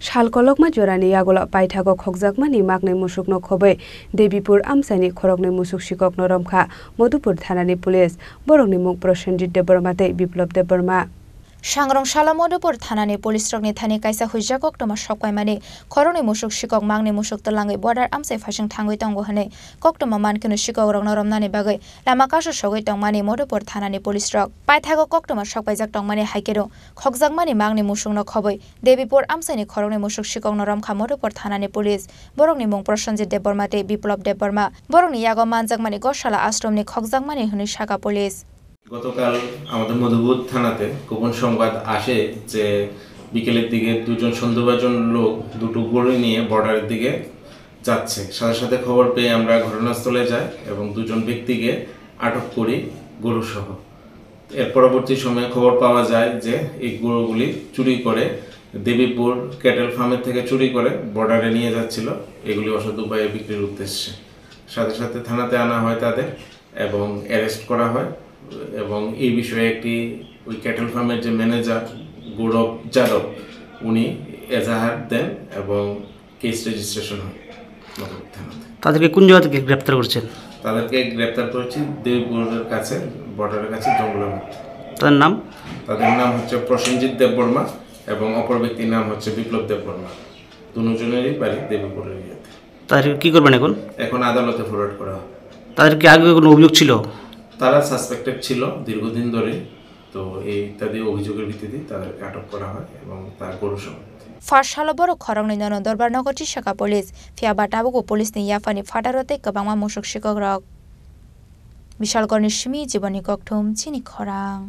Shalkolokma jorani yagola paithago khokjakmani magnai musukno khobai Devipur amsani khorokni musuk shikokno romkha Modupur thanani police borokni mung Prosenjit Deborma tei Biplop Deborma Sangrong Shala Modupur thanani police rokni thani kaisa hujakok toma sokwaimani khorokni musuk shikok mangni musuk tolangai border amsai phasing thangoi tongo hane koktoma mankino shikok rokno romnani bagai lama kaso sogoi tongmani Modupur thanani police rok paithago koktoma sokwaijak tongmani haikero khokjakmani mangni musukno khobai Devipur amsani khorokni musuk shikokno romkha Modupur thanani police borokni mung Prosenjit Deborma tei Biplop Deborma borokni yago manjakmani Goshala Ashramni khokjakmani huni shaka police গতকাল আমাদের মধুপুর থানাতে গোপন সংবাদ আসে যে বিকেলের দিকে দুজন সন্দেহভাজন লোক দুটো গরু নিয়ে বর্ডারের দিকে যাচ্ছে সাথে সাথে খবর পেয়ে আমরা ঘটনাস্থলে যাই এবং দুজন ব্যক্তিকে আটক করি গরু সহ এর পরবর্তী সময়ে খবর পাওয়া যায় যে এই গরুগুলি চুরি করে দেবীপুর ক্যাটেল ফার্মের থেকে চুরি করে বর্ডারে নিয়ে যাচ্ছিল এগুলি অসৎ উপায়ে বিক্রির উদ্দেশ্যে সাথে সাথে থানাতে আনা হয় তাদের এবং অ্যারেস্ট করা হয় এবং এই বিষয়ে একটি ওই ক্যাটেল ফার্মের যে ম্যানেজার গৌরব যাদব উনি এজাহার দেন এবং কেস রেজিস্ট্রেশন হয় তাদেরকে কোন জায়গা থেকে গ্রেফতার করেছেন তাদেরকে গ্রেফতার করেছি দেবীপুরের কাছে বর্ডারের কাছে জঙ্গলের মধ্যে তাদের নাম হচ্ছে প্রসেনজিৎ দেববর্মা এবং অপর ব্যক্তির নাম হচ্ছে বিপ্লব দেববর্মা দুজনেরই বাড়ি দেবীপুরের ইয়েতে তাদেরকে কি করবেন এখন আদালতে ফরওয়ার্ড করা হবে তাদেরকে আগে কোনো অভিযোগ ছিল তারা সাসপেক্টেড ছিল দীর্ঘদিন ধরে তো এই ইত্যাদি অভিযোগের ভিত্তিতে তাদেরকে আটক করা হয় এবং তার গরু সহ Farshala boro khorongni nono dorbar nogoti shaka police fiaba tabugo police ni yafani fatarote kabangma musuk shikok rok Bishalgorni shimi jiboni kokthum chini khorang